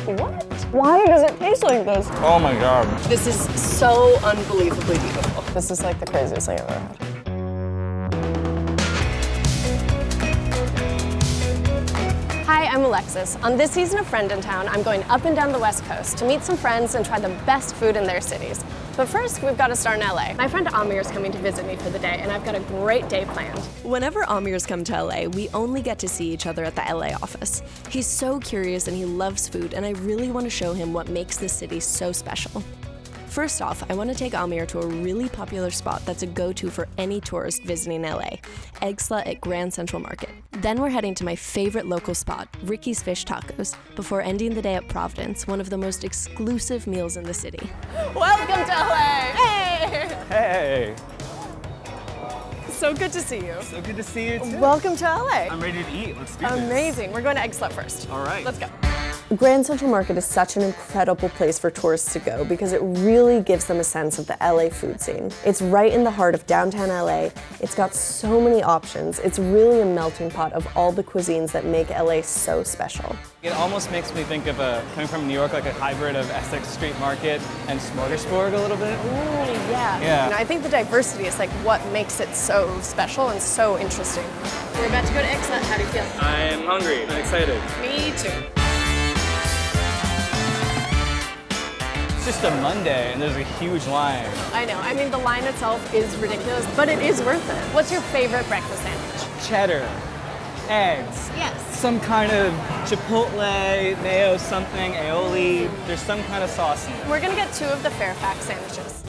What? Why does it taste like this? Oh my God. This is so unbelievably beautiful. This is like the craziest thing I've ever had. Hi, I'm Alexis. On this season of Friend in Town, I'm going up and down the West Coast to meet some friends and try the best food in their cities. But first, we've got to start in LA. My friend Amir is coming to visit me for the day, and I've got a great day planned. Whenever Amir's come to LA, we only get to see each other at the LA office. He's so curious and he loves food, and I really want to show him what makes this city so special. First off, I want to take Amir to a really popular spot that's a go-to for any tourist visiting LA, Egg Slut at Grand Central Market. Then we're heading to my favorite local spot, Ricky's Fish Tacos, before ending the day at Providence, one of the most exclusive meals in the city. Welcome to LA! Hey! Hey. So good to see you. So good to see you too. Welcome to LA. I'm ready to eat. Let's do this. Amazing. We're going to Egg Slut first. All right. Let's go. Grand Central Market is such an incredible place for tourists to go because it really gives them a sense of the LA food scene. It's right in the heart of downtown LA. It's got so many options. It's really a melting pot of all the cuisines that make LA so special. It almost makes me think of coming from New York, like a hybrid of Essex Street Market and Smorgasburg a little bit. Ooh, yeah. Yeah. And I think the diversity is like what makes it so special and so interesting. We're about to go to Egg Slut. How do you feel? I'm hungry. I'm excited. Me too. It's just a Monday and there's a huge line. I know. I mean, the line itself is ridiculous, but it is worth it. What's your favorite breakfast sandwich? Cheddar, eggs. Yes. Some kind of chipotle, mayo something, aioli. There's some kind of sauce in it. We're gonna get 2 of the Fairfax sandwiches.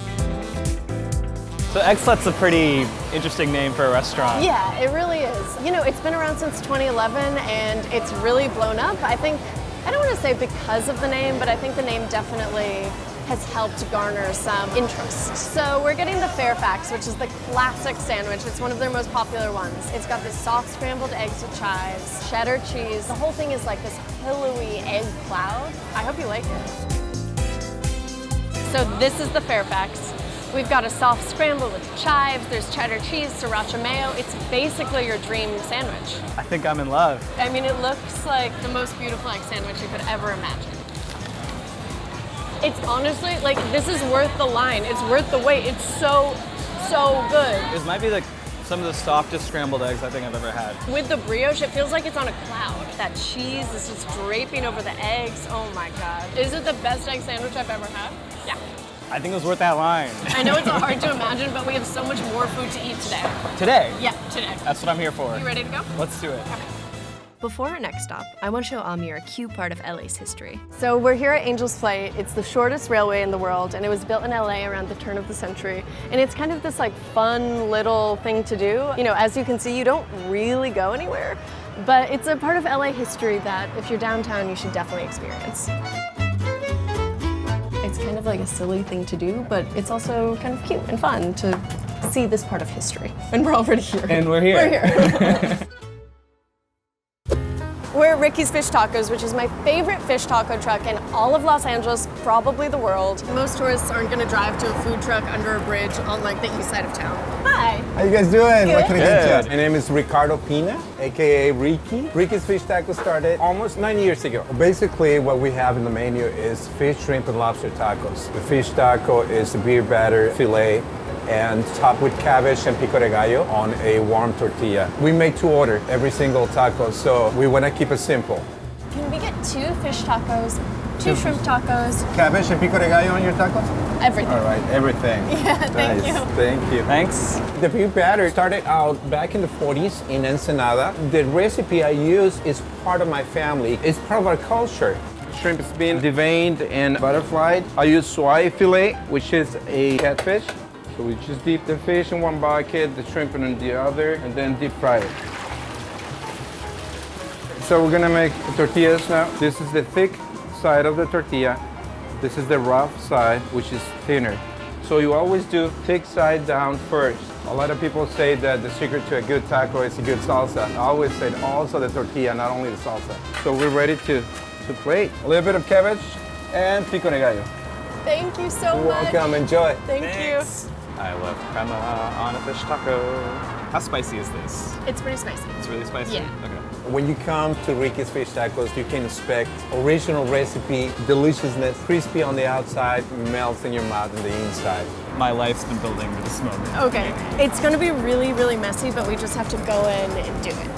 So Egg Slut's a pretty interesting name for a restaurant. Yeah, it really is. You know, it's been around since 2011 and it's really blown up. I don't want to say because of the name, but I think the name definitely has helped garner some interest. So we're getting the Fairfax, which is the classic sandwich. It's one of their most popular ones. It's got this soft scrambled eggs with chives, cheddar cheese. The whole thing is like this pillowy egg cloud. I hope you like it. So this is the Fairfax. We've got a soft scramble with chives, there's cheddar cheese, sriracha mayo. It's basically your dream sandwich. I think I'm in love. I mean, it looks like the most beautiful egg sandwich you could ever imagine. It's honestly, like, this is worth the line. It's worth the wait. It's so, so good. This might be like some of the softest scrambled eggs I think I've ever had. With the brioche, it feels like it's on a cloud. That cheese is just draping over the eggs. Oh my God. Is it the best egg sandwich I've ever had? Yeah. I think it was worth that line. I know it's hard to imagine, but we have so much more food to eat today. Today? Yeah, today. That's what I'm here for. You ready to go? Let's do it. Okay. Before our next stop, I want to show Amir a cute part of LA's history. So we're here at Angel's Flight. It's the shortest railway in the world, and it was built in LA around the turn of the century. And it's kind of this like fun little thing to do. You know, as you can see, you don't really go anywhere, but it's a part of LA history that if you're downtown, you should definitely experience. It's kind of like a silly thing to do, but it's also kind of cute and fun to see this part of history. And we're already here. And we're here. We're here. We're at Ricky's Fish Tacos, which is my favorite fish taco truck in all of Los Angeles, probably the world. Most tourists aren't gonna drive to a food truck under a bridge on like the east side of town. Hi. How you guys doing? Good. What can I get Good. you? My name is Ricardo Pina, aka Ricky. Ricky's Fish Tacos started almost 9 years ago. Basically, what we have in the menu is fish, shrimp, and lobster tacos. The fish taco is a beer batter fillet and topped with cabbage and pico de gallo on a warm tortilla. We make to order every single taco, so we want to keep it simple. Can we get 2 fish tacos, 2 shrimp tacos, Cabbage and pico de gallo on your tacos? everything? All right, everything. Yeah, thank Nice. you. Thank you. Thanks. The beer batter started out back in the 40s in Ensenada. The recipe I use is part of my family. It's part of our culture. Shrimp is being deveined and butterflied. I use soy fillet, which is a catfish. So we just dip the fish in one bucket, the shrimp in the other, and then deep fry it. So we're gonna make tortillas now. This is the thick side of the tortilla. This is the rough side, which is thinner. So you always do thick side down first. A lot of people say that the secret to a good taco is a good salsa. I always say also the tortilla, not only the salsa. So we're ready to plate. A little bit of cabbage and pico de gallo. Thank you so much. Welcome, enjoy. Thank Thanks. I love crema on a fish taco. How spicy is this? It's pretty spicy. It's really spicy? Yeah. Okay. When you come to Ricky's Fish Tacos, you can expect original recipe, deliciousness, crispy on the outside, melts in your mouth on the inside. My life's been building to this moment. Okay. It's gonna be really, really messy, but we just have to go in and do it.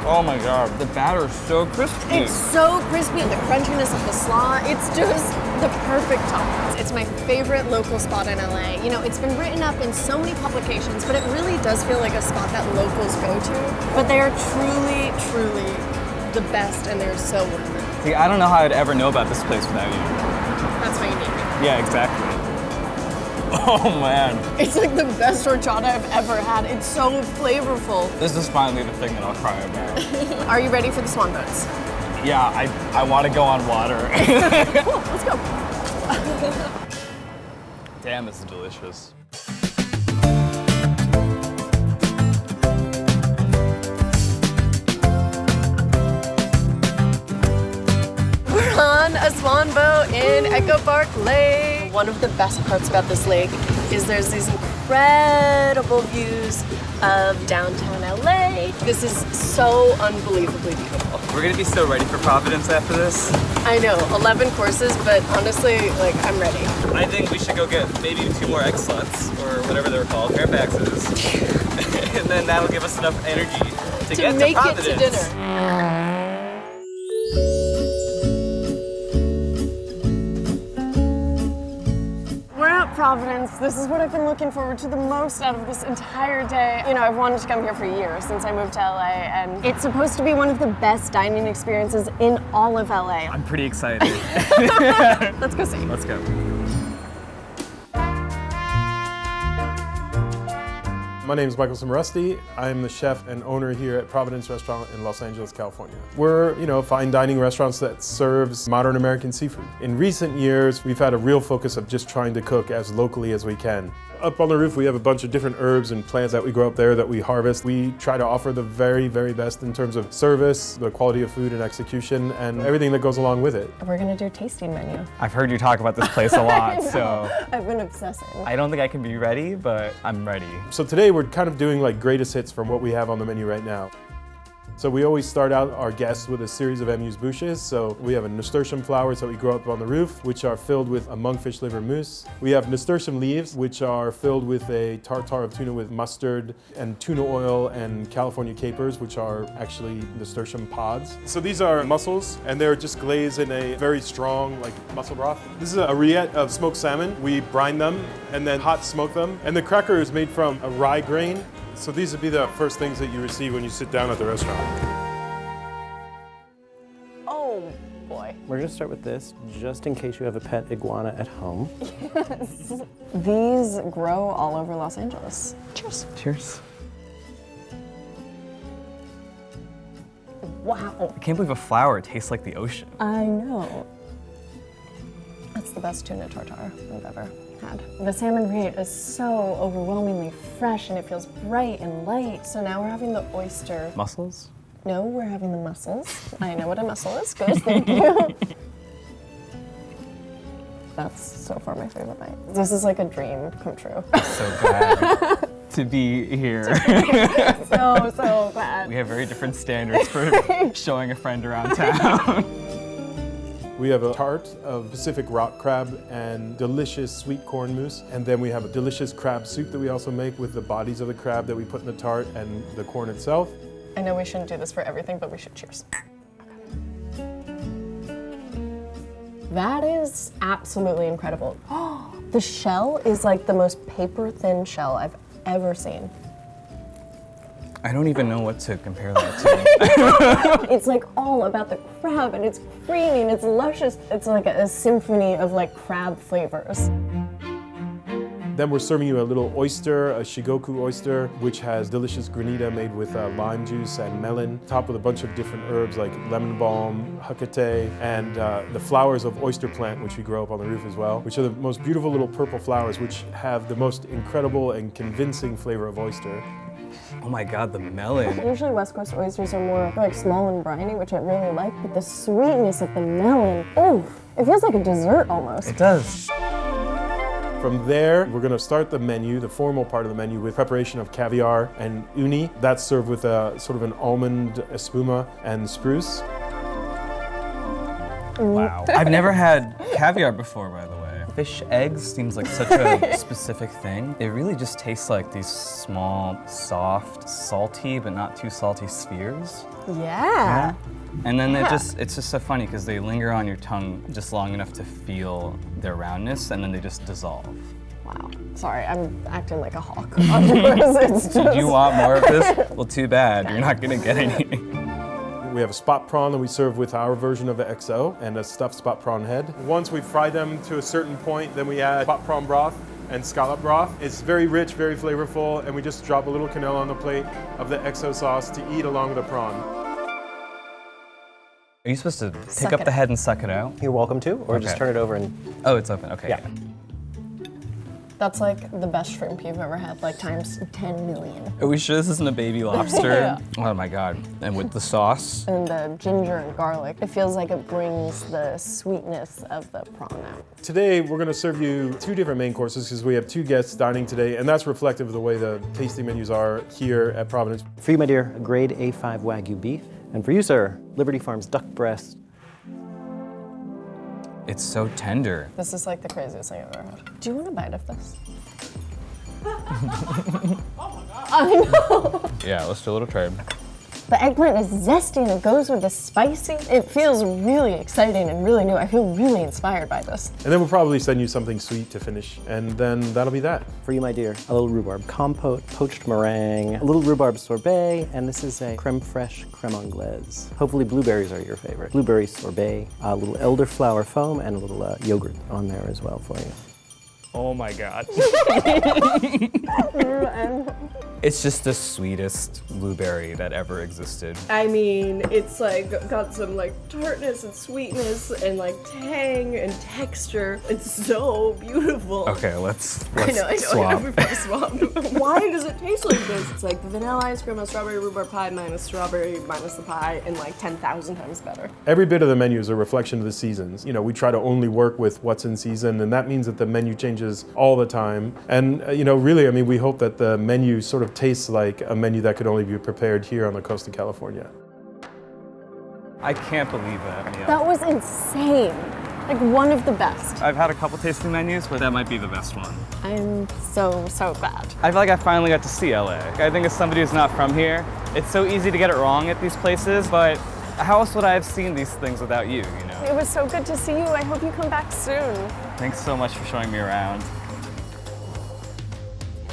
Oh my God, the batter is so crispy. It's so crispy, the crunchiness of the slaw, it's just the perfect toppings. It's my favorite local spot in LA. You know, it's been written up in so many publications, but it really does feel like a spot that locals go to. But they are truly, truly the best, and they're so worth it. See, I don't know how I'd ever know about this place without you. That's why you need me. Yeah, exactly. Oh man. It's like the best horchata I've ever had. It's so flavorful. This is finally the thing that I'll cry about. Are you ready for the swan boats? Yeah, I want to go on water. Cool, let's go. Damn, this is delicious. We're on a swan boat in Echo Park Lake. One of the best parts about this lake is there's these incredible views of downtown LA. This is so unbelievably beautiful. We're gonna be so ready for Providence after this. I know, 11 courses, but honestly, like, I'm ready. I think we should go get maybe 2 more egg sluts, or whatever they're called, Fairfaxes. And then that'll give us enough energy to get to make Providence. it to dinner. Providence. This is what I've been looking forward to the most out of this entire day. You know, I've wanted to come here for years since I moved to LA, and it's supposed to be one of the best dining experiences in all of LA. I'm pretty excited. Let's go see. Let's go. My name is Michael Cimarusti. I'm the chef and owner here at Providence Restaurant in Los Angeles, California. We're, a fine dining restaurant that serves modern American seafood. In recent years, we've had a real focus of just trying to cook as locally as we can. Up on the roof, we have a bunch of different herbs and plants that we grow up there that we harvest. We try to offer the very, very best in terms of service, the quality of food and execution, and everything that goes along with it. We're gonna do a tasting menu. I've heard you talk about this place a lot, so I've been obsessing. I don't think I can be ready, but I'm ready. So today we're kind of doing like greatest hits from what we have on the menu right now. So we always start out our guests with a series of amuse-bouches. So we have a nasturtium flowers that we grow up on the roof, which are filled with a monkfish liver mousse. We have nasturtium leaves, which are filled with a tartare of tuna with mustard and tuna oil and California capers, which are actually nasturtium pods. So these are mussels, and they're just glazed in a very strong, like, mussel broth. This is a rillette of smoked salmon. We brine them and then hot smoke them. And the cracker is made from a rye grain. So these would be the first things that you receive when you sit down at the restaurant. Oh boy. We're gonna start with this, just in case you have a pet iguana at home. Yes. These grow all over Los Angeles. Cheers. Cheers. Wow. I can't believe a flower tastes like the ocean. I know. That's the best tuna tartare I've ever had. The salmon rillette is so overwhelmingly fresh, and it feels bright and light. So now we're having the oyster. Mussels? No, we're having the mussels. I know what a mussel is. Good, thank you. That's so far my favorite bite. This is like a dream come true. So glad to be here. So glad. We have very different standards for showing a friend around town. We have a tart of Pacific rock crab and delicious sweet corn mousse. And then we have a delicious crab soup that we also make with the bodies of the crab that we put in the tart and the corn itself. I know we shouldn't do this for everything, but we should cheers. That is absolutely incredible. The shell is like the most paper-thin shell I've ever seen. I don't even know what to compare that to. It's like all about the crab, and it's creamy and it's luscious. It's like a symphony of like crab flavors. Then we're serving you a little oyster, a shigoku oyster, which has delicious granita made with lime juice and melon, topped with a bunch of different herbs like lemon balm, hecate, and the flowers of oyster plant, which we grow up on the roof as well, which are the most beautiful little purple flowers, which have the most incredible and convincing flavor of oyster. Oh my God, the melon. Usually West Coast oysters are more like small and briny, which I really like, but the sweetness of the melon, oh, it feels like a dessert almost. It does. From there, we're gonna start the menu, the formal part of the menu, with preparation of caviar and uni. That's served with a sort of an almond espuma and spruce. Wow. I've never had caviar before, by the way. Fish eggs seems like such a specific thing. It really just tastes like these small, soft, salty, but not too salty spheres. Yeah. And then it's just so funny because they linger on your tongue just long enough to feel their roundness, and then they just dissolve. Wow. Sorry, I'm acting like a hawk on yours. It's just... Do you want more of this? Well, too bad. You're not gonna get any. We have a spot prawn that we serve with our version of the XO and a stuffed spot prawn head. Once we fry them to a certain point, then we add spot prawn broth and scallop broth. It's very rich, very flavorful, and we just drop a little canola on the plate of the XO sauce to eat along with the prawn. Are you supposed to pick up the head and suck it out? You're welcome to, or just turn it over and... Oh, it's open, okay. Yeah. That's like the best shrimp you've ever had, like times 10 million. Are we sure this isn't a baby lobster? Yeah. Oh my God. And with the sauce? And the ginger and garlic, it feels like it brings the sweetness of the prawn out. Today, we're gonna serve you 2 different main courses because we have 2 guests dining today, and that's reflective of the way the tasting menus are here at Providence. For you, my dear, grade A5 Wagyu beef. And for you, sir, Liberty Farms duck breast. It's so tender. This is like the craziest thing I've ever had. Do you want a bite of this? I know. Yeah, let's do a little try. The eggplant is zesty and it goes with the spicy. It feels really exciting and really new. I feel really inspired by this. And then we'll probably send you something sweet to finish, and then that'll be that. For you, my dear, a little rhubarb compote, poached meringue, a little rhubarb sorbet, and this is a creme fraiche creme anglaise. Hopefully blueberries are your favorite. Blueberry sorbet, a little elderflower foam, and a little yogurt on there as well for you. Oh my God. It's just the sweetest blueberry that ever existed. I mean, it's like got some like tartness and sweetness and like tang and texture. It's so beautiful. Okay, let's I know, swap. we've got to swap. Why does it taste like this? It's like the vanilla ice cream on strawberry rhubarb pie minus strawberry minus the pie and like 10,000 times better. Every bit of the menu is a reflection of the seasons. You know, we try to only work with what's in season, and that means that the menu changes all the time. And you know, really, I mean, we hope that the menu sort of tastes like a menu that could only be prepared here on the coast of California. I can't believe that meal. That was insane. Like one of the best. I've had a couple tasting menus, but that might be the best one. I'm so, so glad. I feel like I finally got to see LA. I think as somebody who's not from here, it's so easy to get it wrong at these places, but how else would I have seen these things without you, you know? It was so good to see you. I hope you come back soon. Thanks so much for showing me around.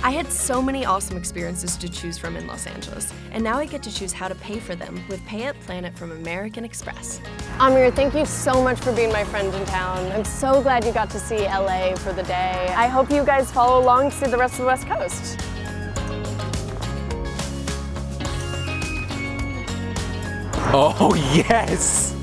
I had so many awesome experiences to choose from in Los Angeles, and now I get to choose how to pay for them with Pay at Planet from American Express. Amir, thank you so much for being my friend in town. I'm so glad you got to see LA for the day. I hope you guys follow along to see the rest of the West Coast. Oh, yes!